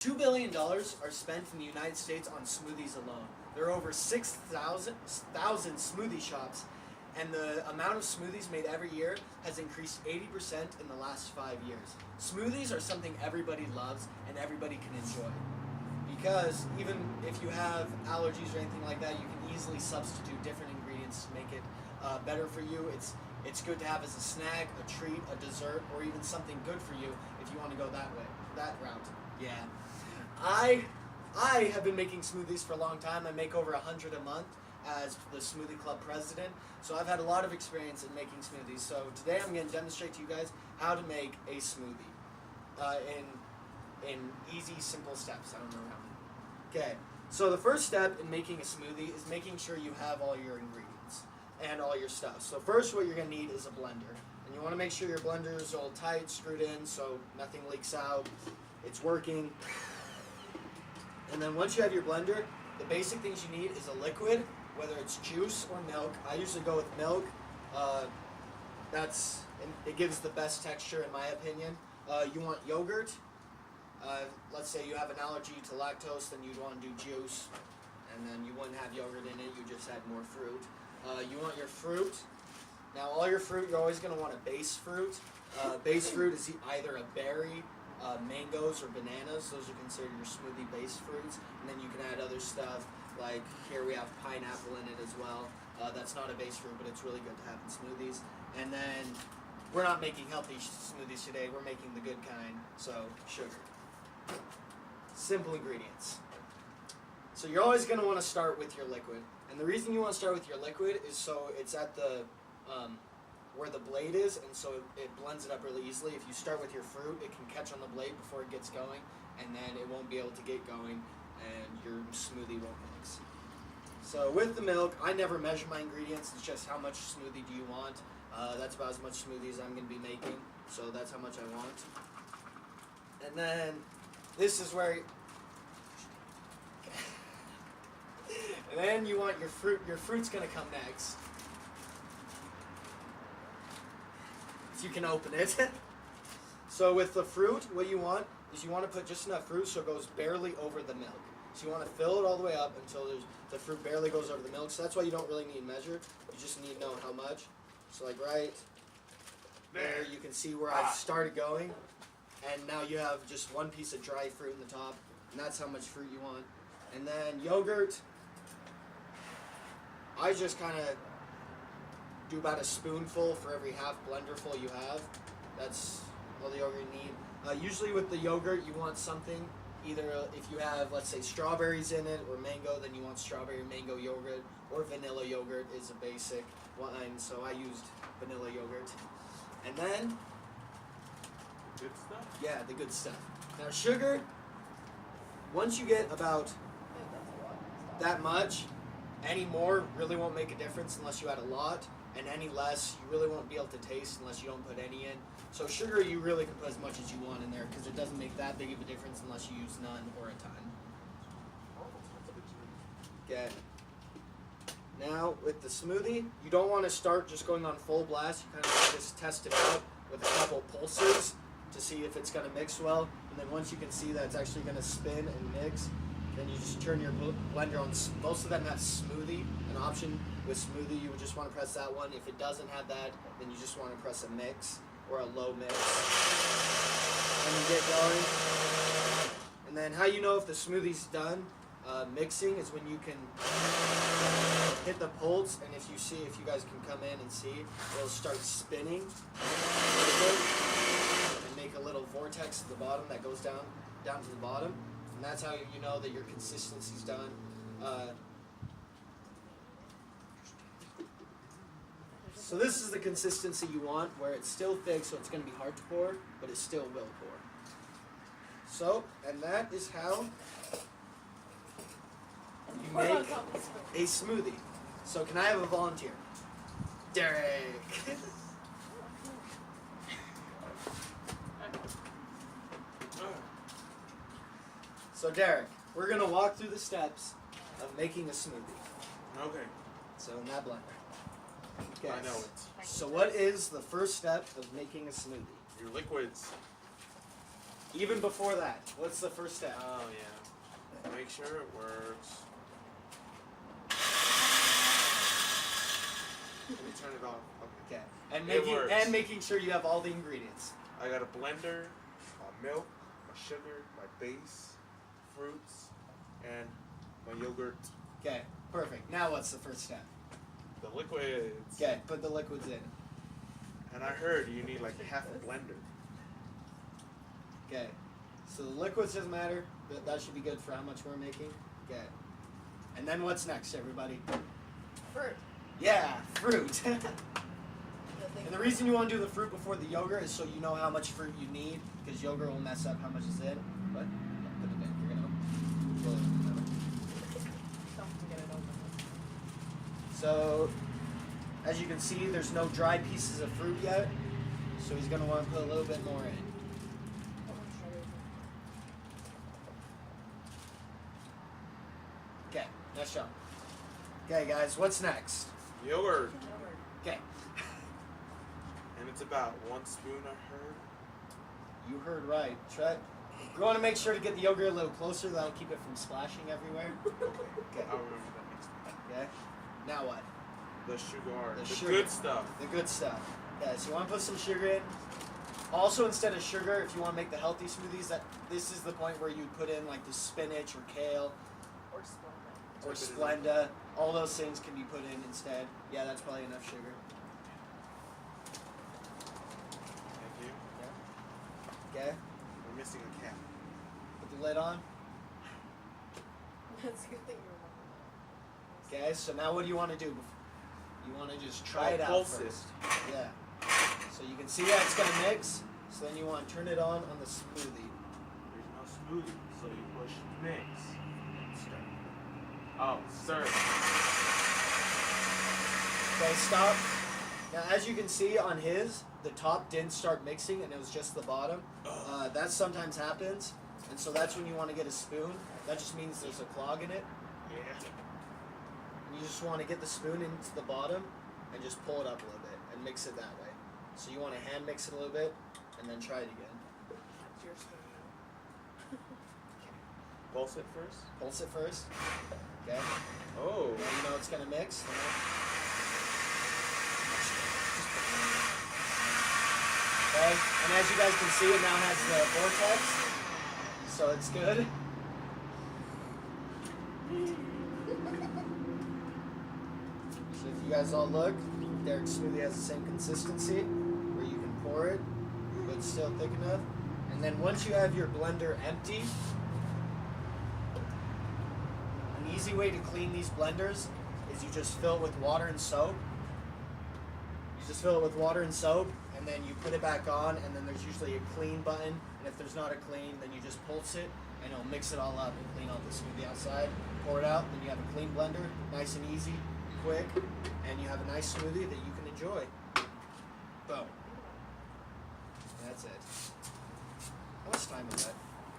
$2 billion are spent in the United States on smoothies alone. There are over 6,000 smoothie shops, and the amount of smoothies made every year has increased 80% in the last 5 years. Smoothies are something everybody loves and everybody can enjoy. Because even if you have allergies or anything like that, you can easily substitute different ingredients to make it better for you. It's good to have as a snack, a treat, a dessert, or even something good for you if you want to go that route. Yeah. I have been making smoothies for a long time. I make over 100 a month as the Smoothie Club president. So I've had a lot of experience in making smoothies. So today I'm going to demonstrate to you guys how to make a smoothie in easy, simple steps. I don't know how many. Okay, so the first step in making a smoothie is making sure you have all your ingredients and all your stuff. So first what you're going to need is a blender. And you want to make sure your blender is all tight, screwed in, so nothing leaks out. It's working. And then once you have your blender, the basic things you need is a liquid, whether it's juice or milk. I usually go with milk. It gives the best texture in my opinion. You want yogurt. Let's say you have an allergy to lactose, then you'd want to do juice, and then you wouldn't have yogurt in it, you just had more fruit. You want your fruit. Now all your fruit, you're always going to want a base fruit. Base fruit is either a berry, mangoes, or bananas. Those are considered your smoothie base fruits. And then you can add other stuff, like here we have pineapple in it as well. That's not a base fruit, but it's really good to have in smoothies. And then we're not making healthy smoothies today, we're making the good kind, so sugar. Simple ingredients. So you're always going to want to start with your liquid. And the reason you want to start with your liquid is so it's at the where the blade is, and so it blends it up really easily. If you start with your fruit, it can catch on the blade before it gets going, and then it won't be able to get going, and your smoothie won't mix. So with the milk, I never measure my ingredients. It's just how much smoothie do you want. That's about as much smoothie as I'm going to be making, so that's how much I want. And then this is where, and then you want your fruit. Your fruit's going to come next. So you can open it. So with the fruit, what you want is you want to put just enough fruit so it goes barely over the milk. So you want to fill it all the way up until the fruit barely goes over the milk. So that's why you don't really need to measure. You just need to know how much. So like right there, you can see where I've started going. And now you have just one piece of dry fruit in the top. And that's how much fruit you want. And then yogurt, I just kind of do about a spoonful for every half blenderful you have. That's all the yogurt you need. Usually with the yogurt, you want something, either if you have, let's say, strawberries in it or mango, then you want strawberry mango yogurt, or vanilla yogurt is a basic one, so I used vanilla yogurt. And then, good stuff? Yeah, the good stuff. Now sugar, once you get about that much, any more really won't make a difference unless you add a lot, and any less you really won't be able to taste unless you don't put any in. So sugar, you really can put as much as you want in there because it doesn't make that big of a difference unless you use none or a ton. Okay. Now with the smoothie, you don't want to start just going on full blast. You kind of just test it out with a couple pulses to see if it's going to mix well. And then once you can see that it's actually going to spin and mix, then you just turn your blender on. Most of them have smoothie, an option with smoothie. You would just want to press that one. If it doesn't have that, then you just want to press a mix or a low mix. And you get going. And then how you know if the smoothie's done mixing is when you can hit the pulse, and if you guys can come in and see, it'll start spinning and make a little vortex at the bottom that goes down to the bottom. And that's how you know that your consistency's done. So this is the consistency you want, where it's still thick, so it's going to be hard to pour, but it still will pour. So, and that is how you make a smoothie. So can I have a volunteer? Derek! So Derek, we're going to walk through the steps of making a smoothie. Okay. So in that blender. Okay. I know it. So what is the first step of making a smoothie? Your liquids. Even before that, what's the first step? Oh yeah. Make sure it works. Let me turn it off. Okay. Okay. And It works. making sure you have all the ingredients. I got a blender, my milk, my sugar, my base, fruits, and my yogurt. Okay, perfect. Now what's the first step? The liquids. Okay, put the liquids in. And I heard you need like half a blender. Okay, so the liquids doesn't matter. That should be good for how much we're making. Okay. And then what's next, everybody? Fruit. Yeah, fruit. The thing. And the reason you want to do the fruit before the yogurt is so you know how much fruit you need, because yogurt will mess up how much is in. But yeah, put it in. You're gonna roll it in the middle. Don't get it open. So, as you can see, there's no dry pieces of fruit yet. So he's gonna want to put a little bit more in. Okay, nice job. Okay, guys, what's next? Yogurt. Okay, And it's about 1 spoon, I heard. you heard right. Try. You want to make sure to get the yogurt a little closer. That'll keep it from splashing everywhere. Okay. I'll remember that next time. Okay. Now what? The sugar. The The sugar. good stuff. The good stuff. Okay, so you want to put some sugar in. Also, instead of sugar, if you want to make the healthy smoothies, this is the point where you put in like the spinach or kale Or Splenda. or Splenda. All those things can be put in instead. Yeah, that's probably enough sugar. Thank you. Okay. We're missing a cap. Put the lid on. That's a good thing you remember Okay, so now what do you want to do? You want to just try it out Pulse it. first. Yeah. So you can see that it's going to mix. So then you want to turn it on the smoothie. There's no smoothie, so you push mix. Stir. Oh, stir. Okay, stop. Now, as you can see on his, the top didn't start mixing and it was just the bottom. That sometimes happens. And so that's when you want to get a spoon. That just means there's a clog in it. Yeah. And you just want to get the spoon into the bottom and just pull it up a little bit and mix it that way. So you want to hand mix it a little bit and then try it again. That's your spoon now. Pulse it first. Pulse it first. Okay. Oh. Now you know it's going to mix. Okay. And as you guys can see, it now has the vortex. So it's good. So if you guys all look, Derek's smoothie has the same consistency where you can pour it, but it's still thick enough. And then once you have your blender empty, an easy way to clean these blenders is you just fill it with water and soap. You just fill it with water and soap, and then you put it back on, and then there's usually a clean button. And if there's not a clean, then you just pulse it, and it'll mix it all up and clean out the smoothie outside. Pour it out, then you have a clean blender, nice and easy, quick, and you have a nice smoothie that you can enjoy. Boom. That's it. How much time is that?